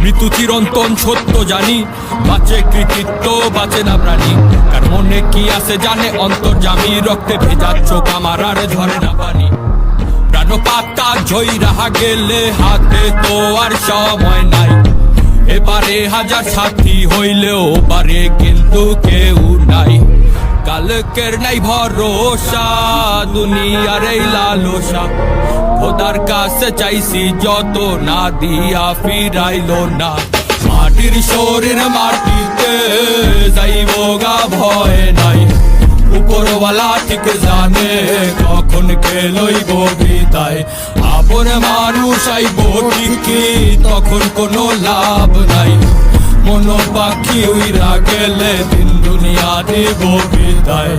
মৃত্যু চিরন্তন সত্য জানি, বাঁচে কৃতিত্ব বাঁচে না প্রাণী। কার মনে কি আছে জানে অন্তর্যামী, রক্তে ভেজা চোখ আমার আর ঝরে না পানি। প্রাণ পাতা ঝই রাহা গেলে হাতে তো আর সময় নাই। এবারে হাজার সাথী হইলেও পারে কিন্তু কেউ নাই। কালকের নাই ভরসা, দুনিয়ার এই লালসা। খোদার কাছে চাইছি যত, না দিয়া ফিরাইলো না। মাটির শরীর মাটিতে যাইব গা ভয় নাই। উপরওয়ালা ঠিক জানে কখন কে লইব বিদায়। আপন মানুষ আইব ঠিকই তখন কোনো লাভ নাই। মন পাখি উইরা গেলে দিন দুনিয়া দিব বিদায়।